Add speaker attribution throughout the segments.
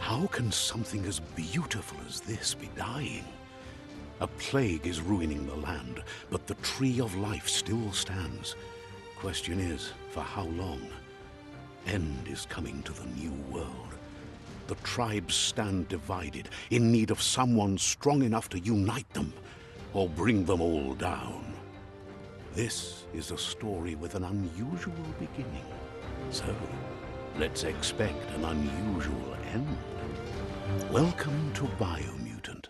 Speaker 1: How can something as beautiful as this be dying? A plague is ruining the land, but the tree of life still stands. Question is, for how long? End is coming to the new world. The tribes stand divided, in need of someone strong enough to unite them, or bring them all down. This is a story with an unusual beginning. So, let's expect an unusual end. Welcome to Biomutant.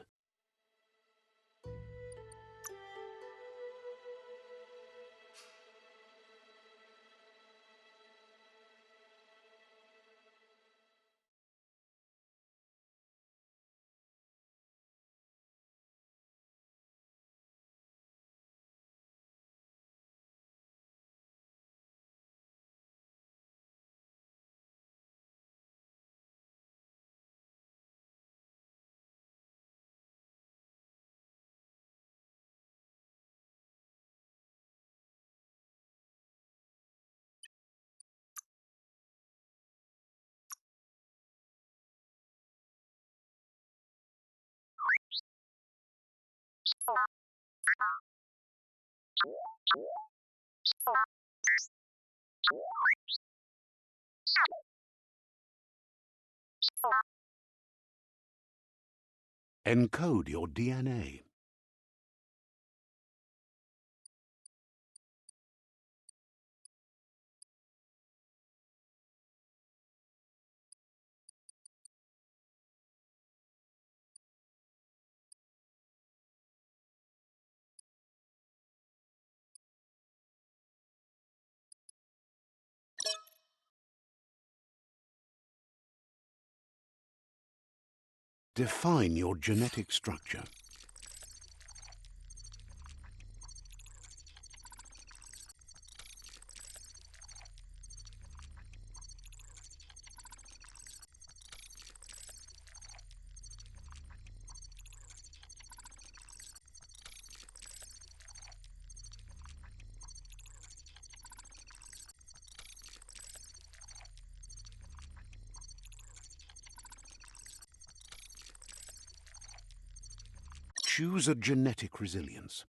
Speaker 1: Encode your DNA. Define your genetic structure. Choose a genetic resilience.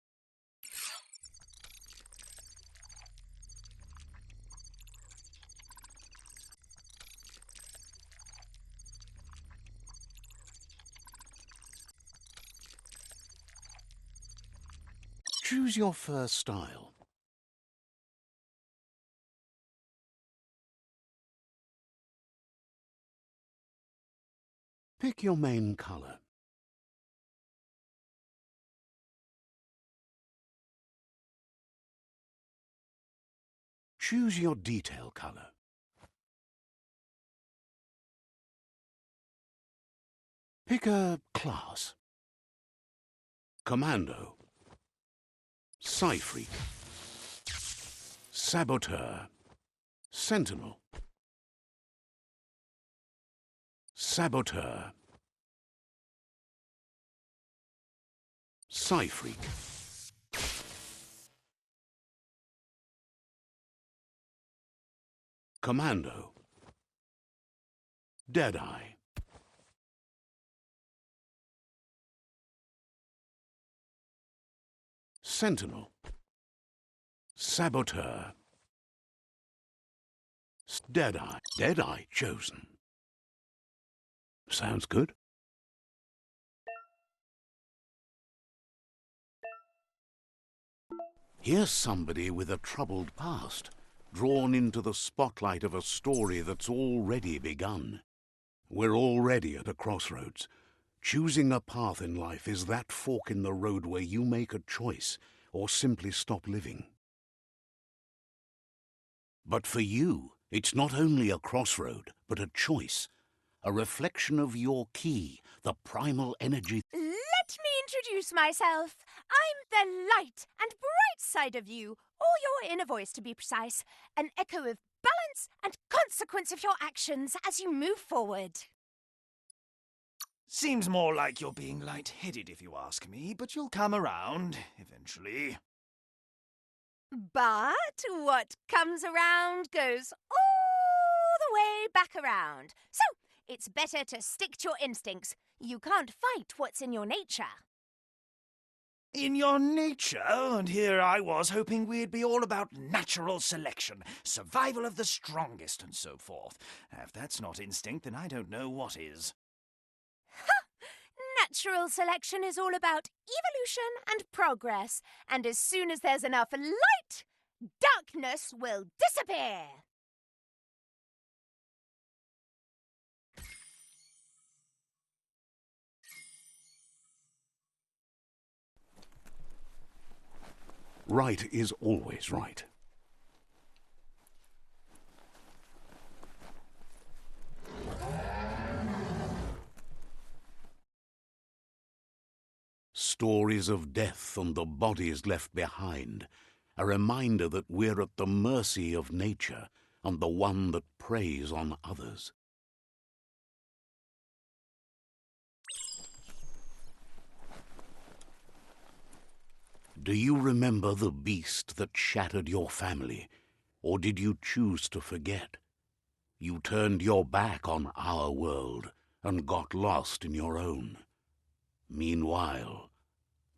Speaker 1: Choose your first style. Pick your main color. Choose your detail color. Pick a class. Commando. Psy-Freak. Saboteur. Sentinel. Saboteur. Psy-Freak. Commando. Deadeye. Sentinel. Saboteur. Deadeye. Deadeye chosen. Sounds good. Here's somebody with a troubled past, drawn into the spotlight of a story that's already begun. We're already at a crossroads. Choosing a path in life is that fork in the road where you make a choice or simply stop living. But for you, it's not only a crossroad, but a choice. A reflection of your key, the primal energy.
Speaker 2: Let me introduce myself. I'm the light and bright side of you, or your inner voice to be precise, an echo of balance and consequence of your actions as you move forward.
Speaker 3: Seems more like you're being light-headed if you ask me, but you'll come around eventually.
Speaker 2: But what comes around goes all the way back around. So, It's better to stick to your instincts. You can't fight what's in your nature.
Speaker 3: In your nature, and here I was hoping we'd be all about natural selection, survival of the strongest, and so forth. If that's not instinct, then I don't know what is.
Speaker 2: Natural selection is all about evolution and progress, and as soon as there's enough light, darkness will disappear.
Speaker 1: Right is always right. Stories of death and the bodies left behind, a reminder that we're at the mercy of nature and the one that preys on others. Do you remember the beast that shattered your family, or did you choose to forget? You turned your back on our world and got lost in your own. Meanwhile,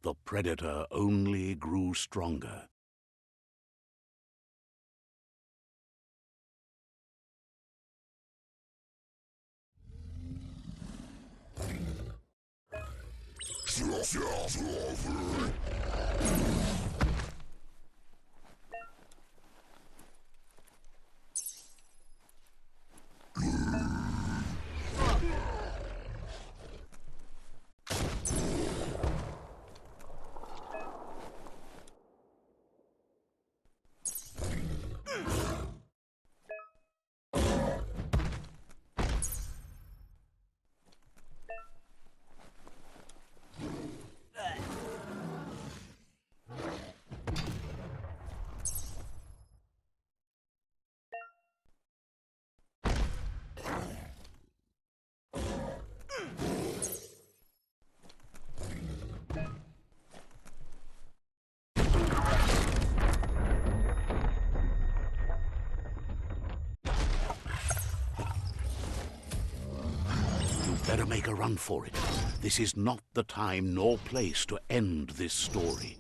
Speaker 1: the predator only grew stronger. Better make a run for it. This is not the time nor place to end this story.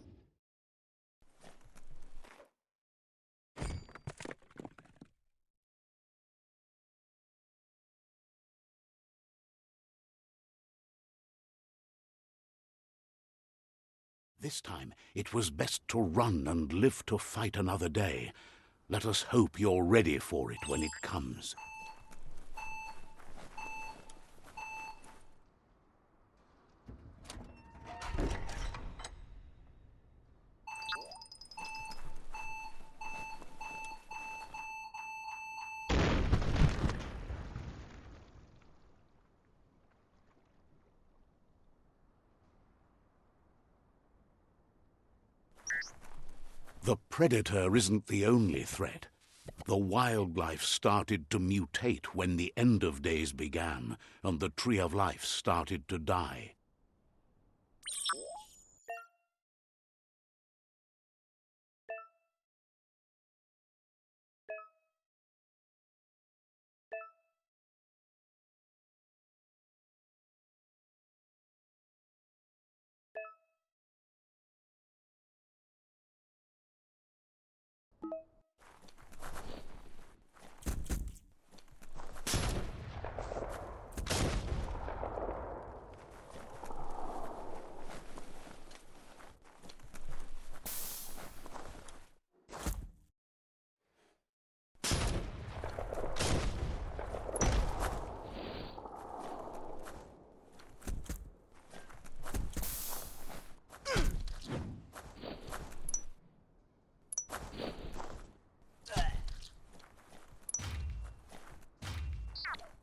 Speaker 1: This time, it was best to run and live to fight another day. Let us hope you're ready for it when it comes. The predator isn't the only threat. The wildlife started to mutate when the end of days began, and the tree of life started to die.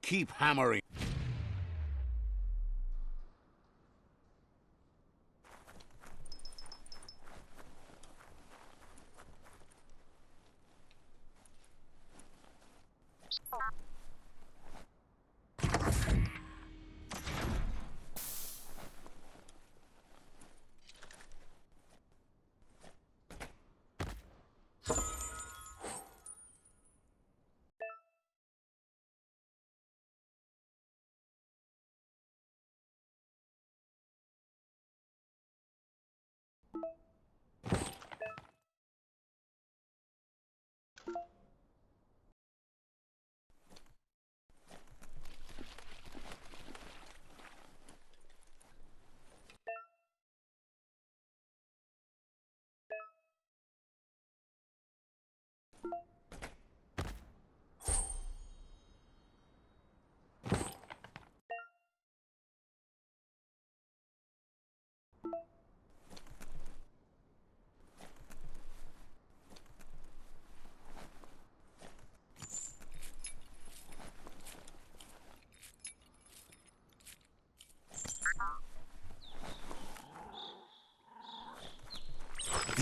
Speaker 1: Keep hammering.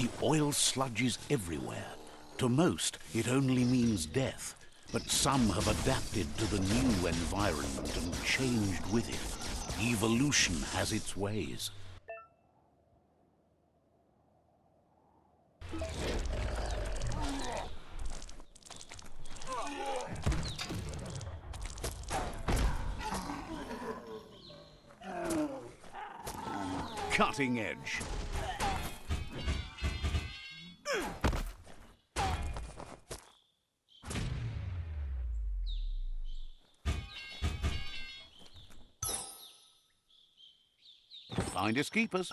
Speaker 1: The oil sludges everywhere. To most, it only means death. But some have adapted to the new environment and changed with it. Evolution has its ways. Cutting edge. Finders keepers.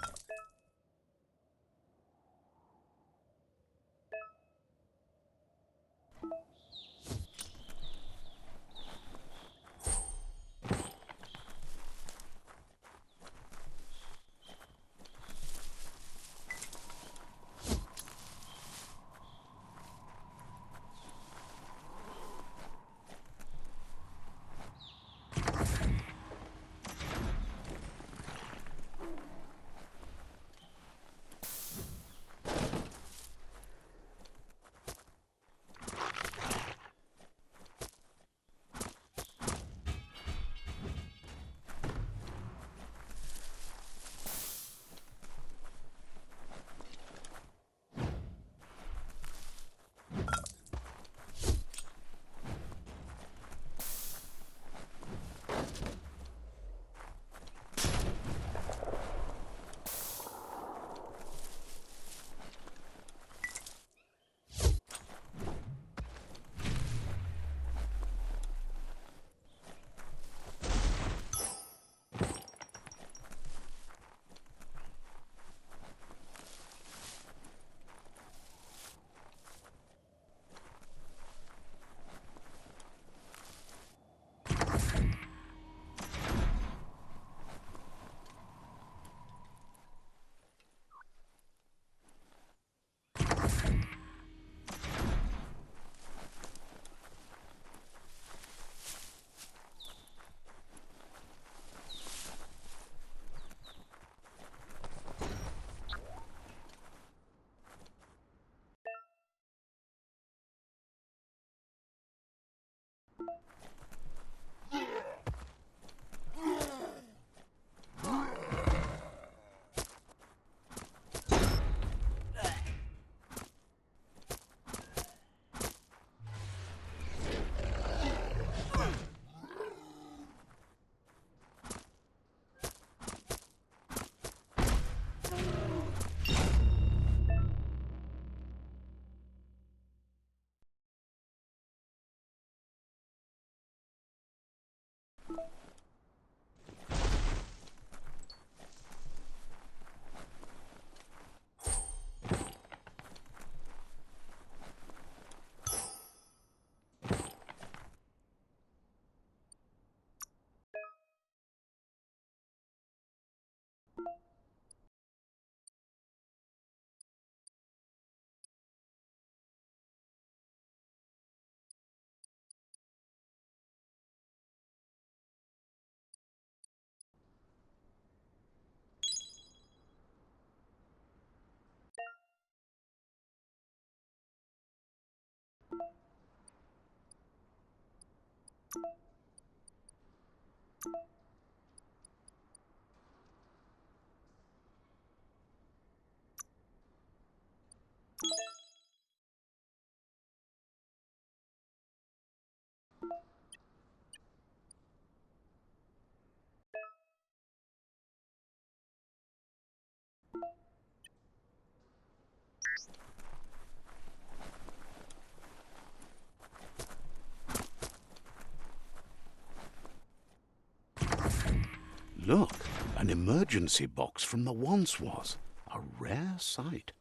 Speaker 1: Look, an emergency box from the once was. A rare sight.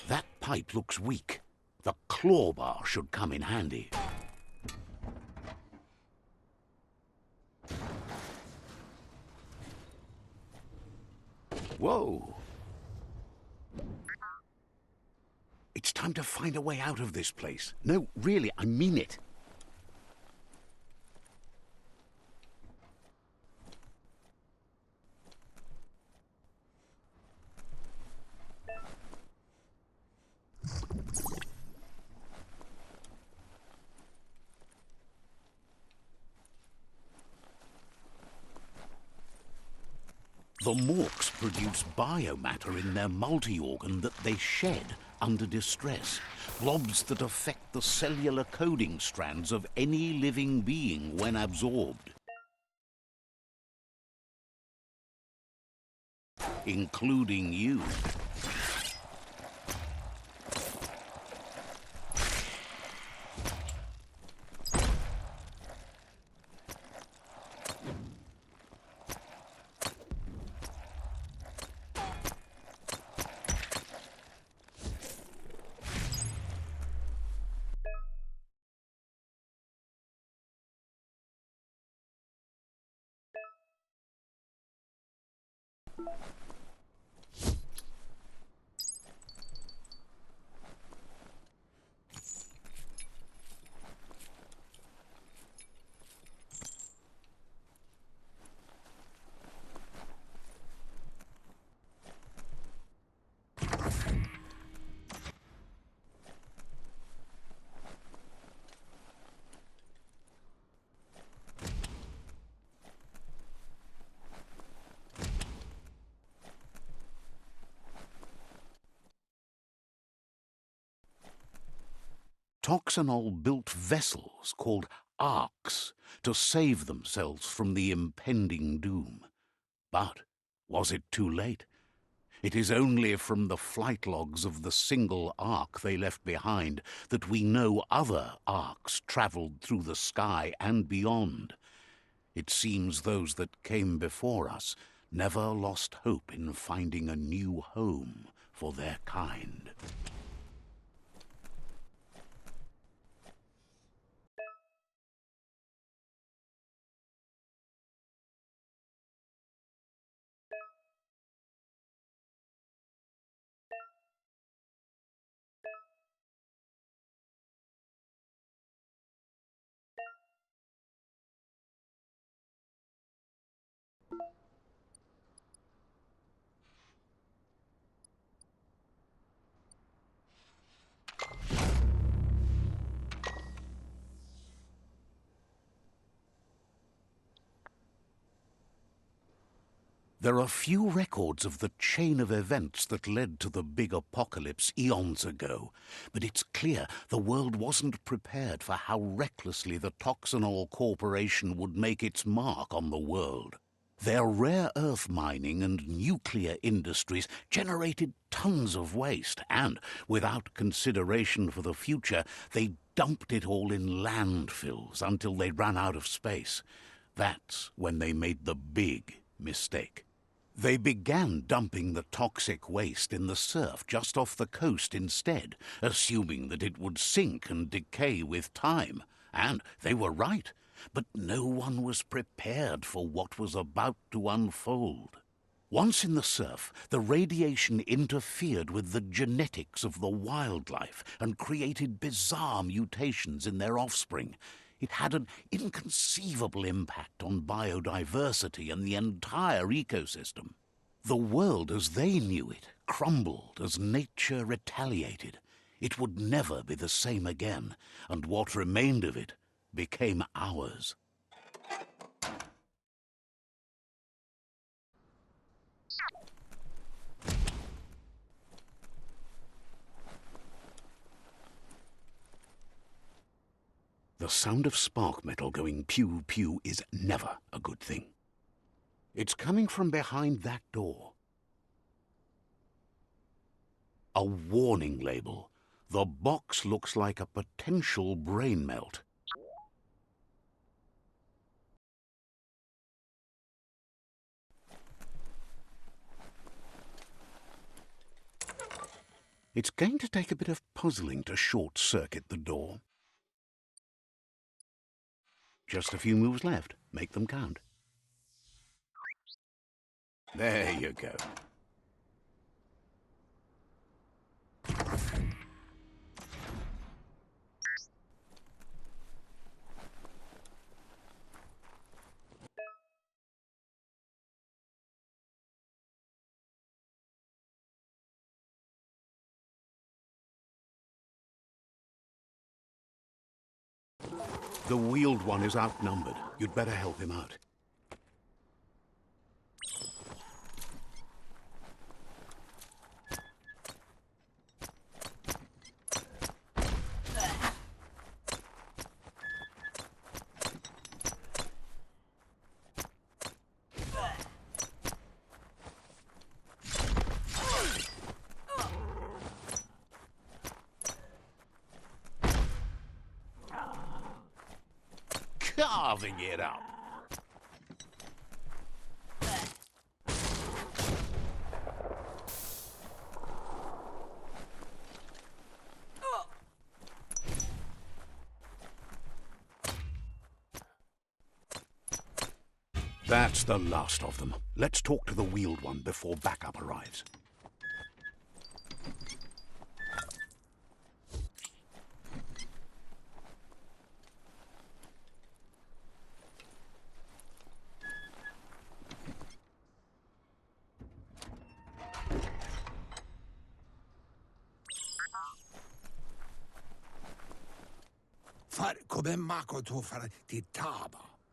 Speaker 1: That pipe looks weak. The claw bar should come in handy. Whoa! It's time to find a way out of this place. No, really, I mean it. The Morks produce biomatter in their multi-organ that they shed under distress. Blobs that affect the cellular coding strands of any living being when absorbed. Including you. Toxanol built vessels called arks to save themselves from the impending doom. But was it too late? It is only from the flight logs of the single ark they left behind that we know other arks travelled through the sky and beyond. It seems those that came before us never lost hope in finding a new home for their kind. There are few records of the chain of events that led to the big apocalypse eons ago, but it's clear the world wasn't prepared for how recklessly the Toxanol Corporation would make its mark on the world. Their rare earth mining and nuclear industries generated tons of waste, and, without consideration for the future, they dumped it all in landfills until they ran out of space. That's when they made the big mistake. They began dumping the toxic waste in the surf just off the coast instead, assuming that it would sink and decay with time. And they were right, but no one was prepared for what was about to unfold. Once in the surf, the radiation interfered with the genetics of the wildlife and created bizarre mutations in their offspring. It had an inconceivable impact on biodiversity and the entire ecosystem. The world as they knew it crumbled as nature retaliated. It would never be the same again, and what remained of it became ours. The sound of spark metal going pew-pew is never a good thing. It's coming from behind that door. A warning label. The box looks like a potential brain melt. It's going to take a bit of puzzling to short-circuit the door. Just a few moves left. Make them count. There you go. The Wheeled One is outnumbered. You'd better help him out. Carving it up. That's the last of them. Let's talk to the Wheeled One before backup arrives.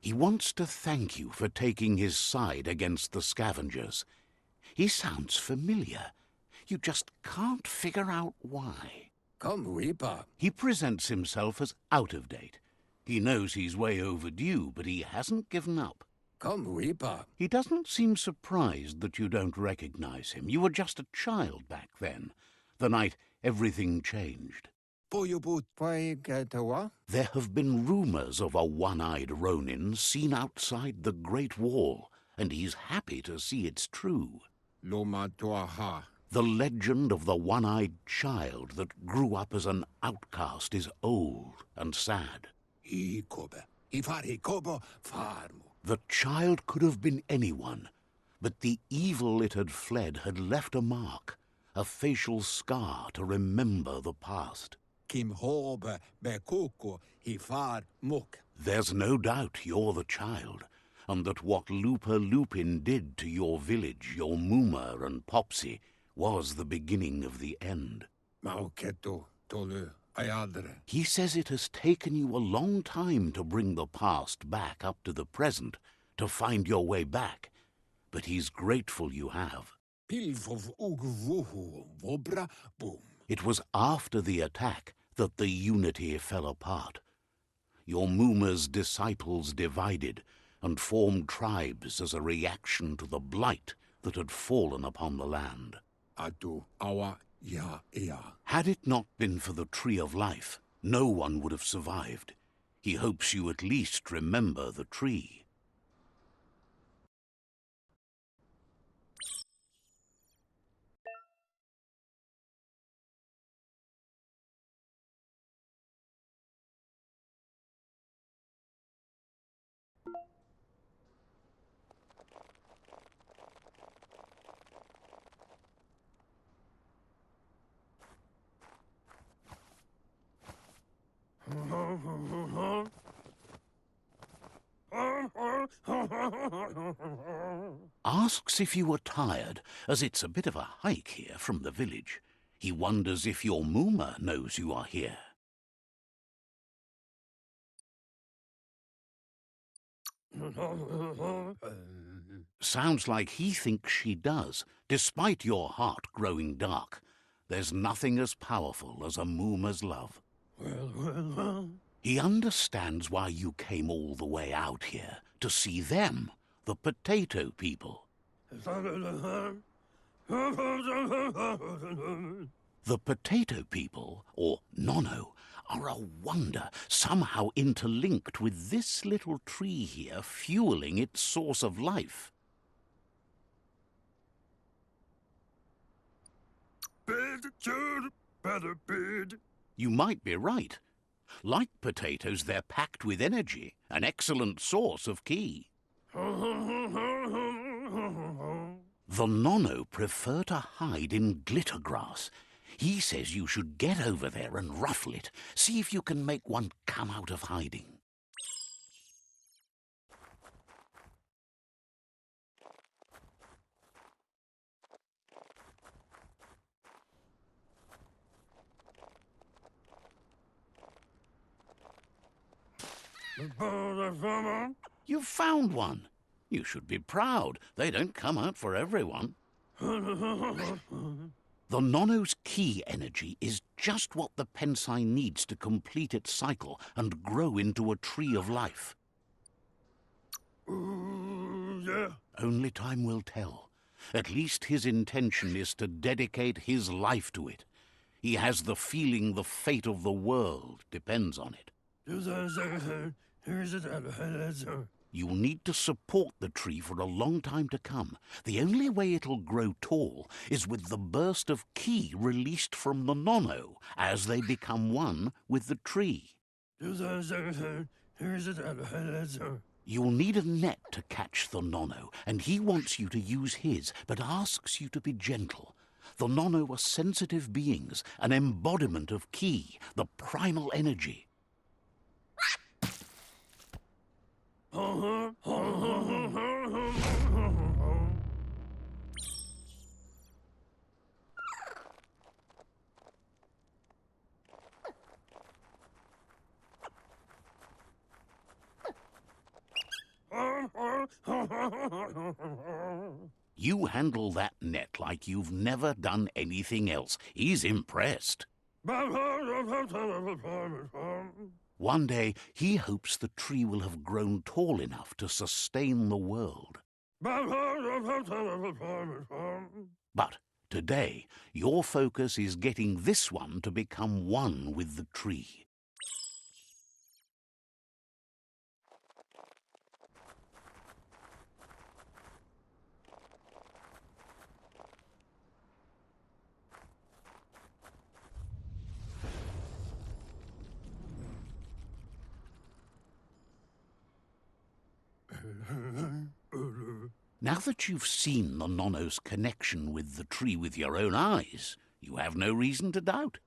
Speaker 1: He wants to thank you for taking his side against the scavengers. He sounds familiar. You just can't figure out why. He presents himself as out of date. He knows he's way overdue, but he hasn't given up. He doesn't seem surprised that you don't recognize him. You were just a child back then, the night everything changed. There have been rumors of a one-eyed Ronin seen outside the Great Wall, and he's happy to see it's true. The legend of the one-eyed child that grew up as an outcast is old and sad. The child could have been anyone, but the evil it had fled had left a mark, a facial scar to remember the past. There's no doubt you're the child, and that what Looper Lupin did to your village, your Mooma and Popsy, was the beginning of the end. He says it has taken you a long time to bring the past back up to the present, to find your way back, but he's grateful you have. It was after the attack that the unity fell apart. Your Mooma's disciples divided and formed tribes as a reaction to the blight that had fallen upon the land. Had it not been for the Tree of Life, no one would have survived. He hopes you at least remember the tree. Asks if you were tired, as it's a bit of a hike here from the village. He wonders if your Mooma knows you are here. Sounds like he thinks she does, despite your heart growing dark. There's nothing as powerful as a Mooma's love. He understands why you came all the way out here, to see them, the potato people. The potato people, or Nono, are a wonder, somehow interlinked with this little tree here, fueling its source of life. You might be right. Like potatoes, they're packed with energy, an excellent source of ki. The Nono prefer to hide in glitter grass. He says you should get over there and ruffle it. See if you can make one come out of hiding. You've found one. You should be proud. They don't come out for everyone. The Nono's key energy is just what the Pensai needs to complete its cycle and grow into a tree of life. Only time will tell. At least his intention is to dedicate his life to it. He has the feeling the fate of the world depends on it. You'll need to support the tree for a long time to come. The only way it'll grow tall is with the burst of ki released from the Nono as they become one with the tree. You'll need a net to catch the Nono, and he wants you to use his, but asks you to be gentle. The Nono are sensitive beings, an embodiment of ki, the primal energy. You handle that net like you've never done anything else. He's impressed. One day, he hopes the tree will have grown tall enough to sustain the world. But today, your focus is getting this one to become one with the tree. Now that you've seen the Nono's connection with the tree with your own eyes, you have no reason to doubt.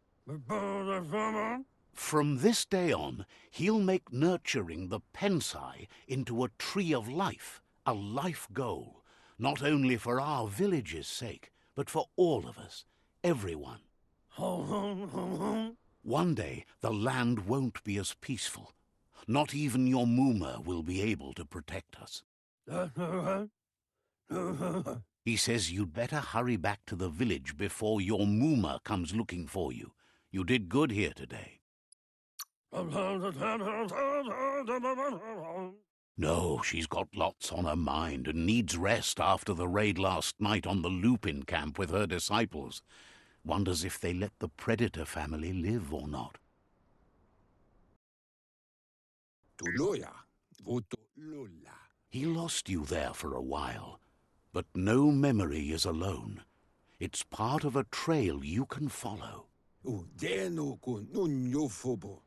Speaker 1: From this day on, he'll make nurturing the Pensai into a tree of life, a life goal, not only for our village's sake, but for all of us, everyone. One day, the land won't be as peaceful. Not even your Muma will be able to protect us. He says you'd better hurry back to the village before your Muma comes looking for you. You did good here today. No, she's got lots on her mind and needs rest after the raid last night on the Lupin camp with her disciples. Wonders if they let the Predator family live or not. He lost you there for a while, but no memory is alone. It's part of a trail you can follow.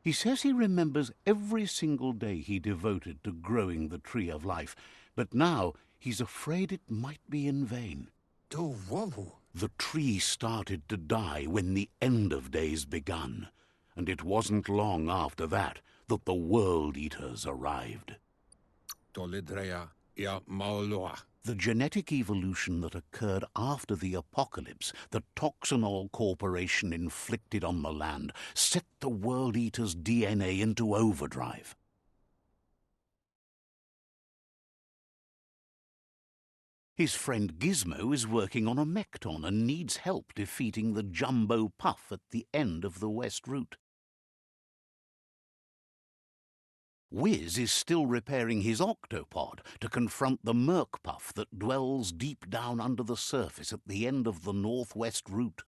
Speaker 1: He says he remembers every single day he devoted to growing the tree of life, but now he's afraid it might be in vain. The tree started to die when the end of days begun, and it wasn't long after that that the World Eaters arrived. The genetic evolution that occurred after the apocalypse that Toxanol Corporation inflicted on the land set the World Eaters' DNA into overdrive. His friend Gizmo is working on a Mekton and needs help defeating the Jumbo Puff at the end of the West Route. Wiz is still repairing his octopod to confront the Merc Puff that dwells deep down under the surface at the end of the Northwest Route.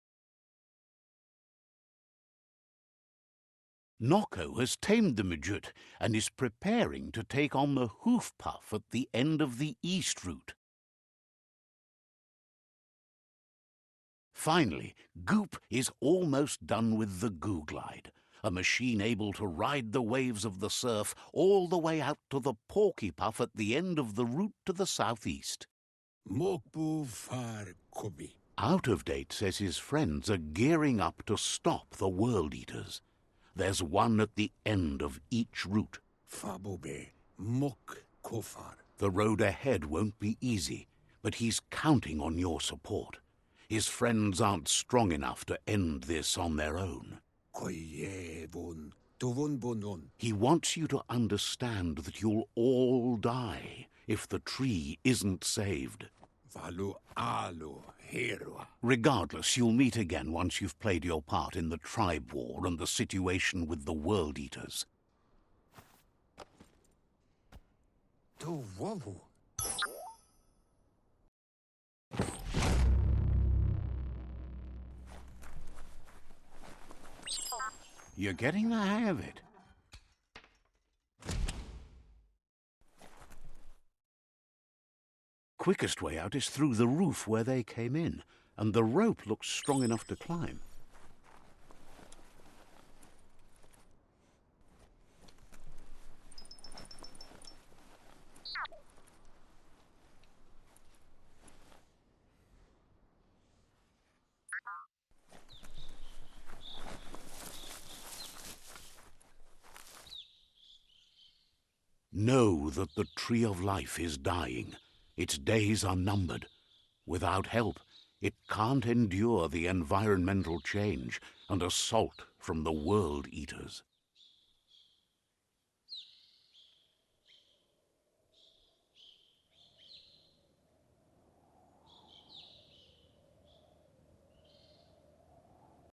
Speaker 1: Nocco has tamed the Midget and is preparing to take on the Hoof Puff at the end of the East Route. Finally, Goop is almost done with the Goo Glide, a machine able to ride the waves of the surf all the way out to the Porky Puff at the end of the route to the southeast. Out of Date says his friends are gearing up to stop the World Eaters. There's one at the end of each route. The road ahead won't be easy, but he's counting on your support. His friends aren't strong enough to end this on their own. He wants you to understand that you'll all die if the tree isn't saved. Regardless, you'll meet again once you've played your part in the tribe war and the situation with the World Eaters. You're getting the hang of it. Quickest way out is through the roof where they came in, and the rope looks strong enough to climb. Know that the Tree of Life is dying. Its days are numbered. Without help, it can't endure the environmental change and assault from the World Eaters.